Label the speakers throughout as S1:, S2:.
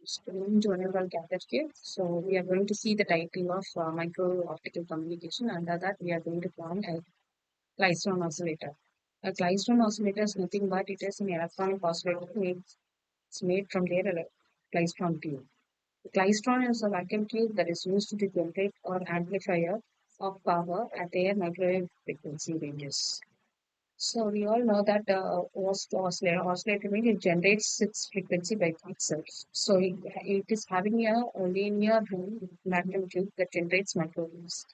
S1: Student General Category. So we are going to see the title of micro optical communication. Under that, we are going to form a klystron oscillator. A klystron oscillator is nothing but it is an electronic oscillator it's made from their klystron tube. The klystron is a vacuum tube that is used to generate or amplifier of power at their microwave frequency ranges. So we all know that oscillator means it generates its frequency by itself. So it is having a linear magnitude that generates microwaves.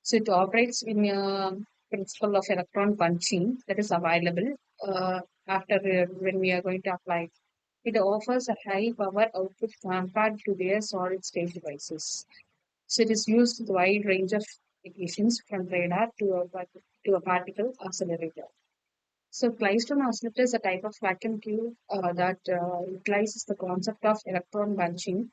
S1: So it operates in a principle of electron bunching that is available after when we are going to apply. It offers a high power output compared to their solid state devices. So it is used in a wide range of applications from radar to a particle accelerator. So Klystron oscillator is a type of vacuum tube that utilizes the concept of electron bunching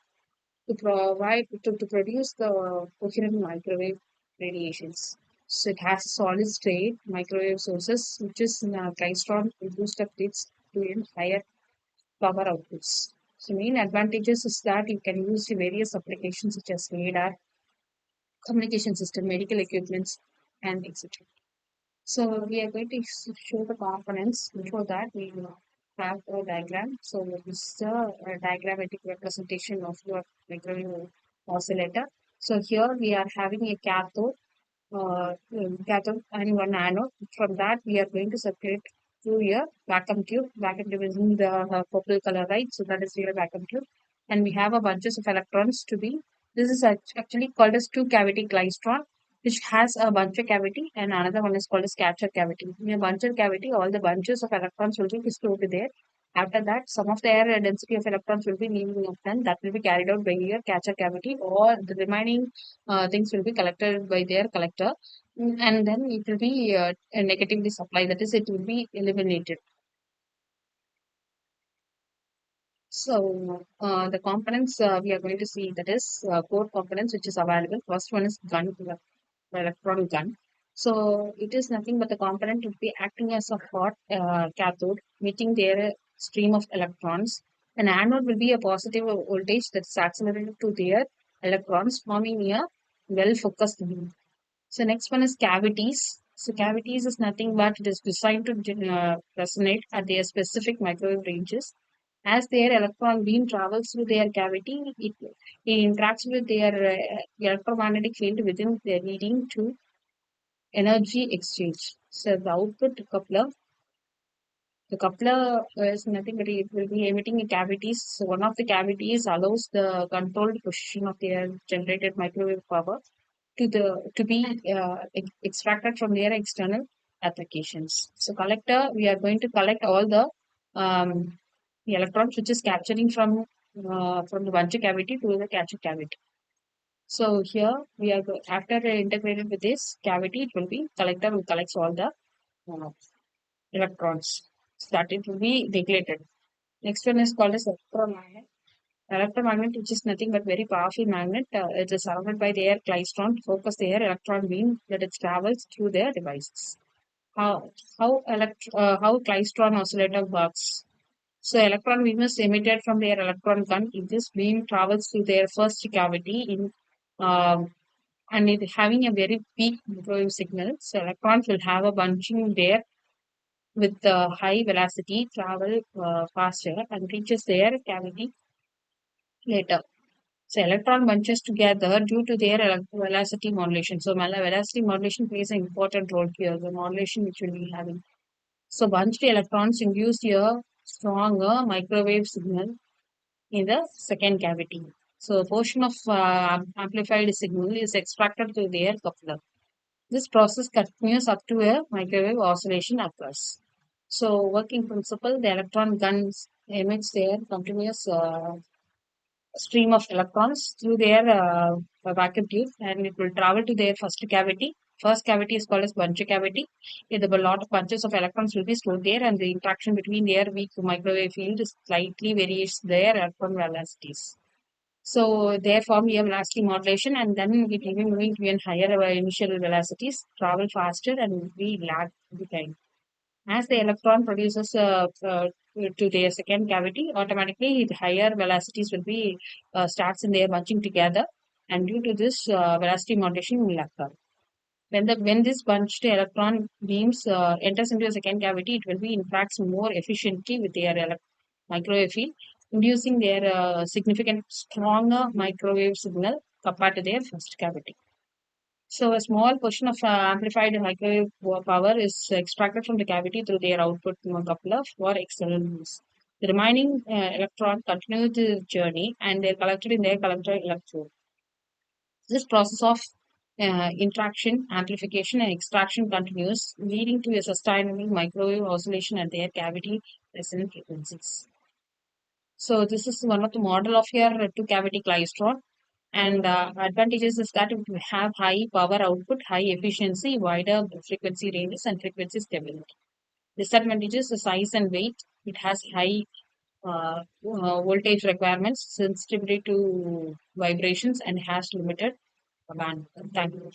S1: to produce the coherent microwave radiations. So it has solid state microwave sources, which is in a klystron boost up its to in higher power outputs. So main advantages is that you can use the various applications such as radar, communication system, medical equipments, and etc. So we are going to show the components. Before that, we will have a diagram. So this is a diagrammatic representation of your microwave oscillator. So here we are having a cathode and one anode. From that, we are going to separate through a vacuum tube. Vacuum tube is in the purple color, right? So that is your vacuum tube. And we have a bunches of electrons to be. This is actually called as two cavity klystron, which has a buncher cavity, and another one is called as catcher cavity. In a buncher cavity, all the bunches of electrons will be stored there. After that, some of their density of electrons will be leaving off, and that will be carried out by your catcher cavity, or the remaining things will be collected by their collector. And then it will be negatively supplied, that is, it will be eliminated. So the components we are going to see, that is core components which is available. First one is electron gun. So it is nothing but the component will be acting as a hot cathode, emitting their stream of electrons. An anode will be a positive voltage that's accelerated to their electrons, forming a well-focused beam. So next one is cavities. So cavities is nothing but it is designed to resonate at their specific microwave ranges. As their electron beam travels through their cavity, it interacts with their electromagnetic field within their leading to energy exchange. So the coupler is nothing but it will be emitting cavities. So one of the cavities allows the controlled position of their generated microwave power to be extracted from their external applications. So collector, we are going to collect all the electrons which is capturing from the buncher cavity to the catcher cavity. So here we are after integrated with this cavity, it will be collector will collect all the uh, electrons. So that it will be regulated. Next one is called as electromagnet. Electromagnet, which is nothing but very powerful magnet, it is surrounded by their klystron to focus their electron beam that it travels through their devices. How klystron oscillator works? So electron beam is emitted from their electron gun. If this beam travels through their first cavity um, and it having a very weak microwave signal, so electrons will have a bunching there with the high velocity travel faster and reaches their cavity later. So electron bunches together due to their velocity modulation. So velocity modulation plays an important role here, the modulation which will be having. So bunched electrons induce a stronger microwave signal in the second cavity. So a portion of amplified signal is extracted through their coupler. This process continues up to a microwave oscillation occurs. So working principle, the electron guns emits their continuous stream of electrons through their vacuum tube and it will travel to their first cavity. First cavity is called as buncher cavity. Here, a lot of bunches of electrons will be stored there and the interaction between their weak microwave field slightly varies their electron velocities. So they form a velocity modulation and then it will be moving to an higher initial velocities, travel faster and we lag behind. As the electron produces to their second cavity, automatically the higher velocities will be starts in their bunching together, and due to this velocity modulation will occur. When this bunched electron beams enters into a second cavity, it will be interacts more efficiently with their microwave field, inducing their significant stronger microwave signal compared to their first cavity. So a small portion of amplified microwave power is extracted from the cavity through their output coupler for external use. The remaining electron continue the journey and they're collected in their collector electrode. This process of interaction, amplification, and extraction continues, leading to a sustainable microwave oscillation at their cavity resonant frequencies. So this is one of the model of your two-cavity klystron. And advantages is that it will have high power output, high efficiency, wider frequency ranges, and frequency stability. Disadvantages: the size and weight. It has high voltage requirements, sensitivity to vibrations, and has limited bandwidth. Thank you.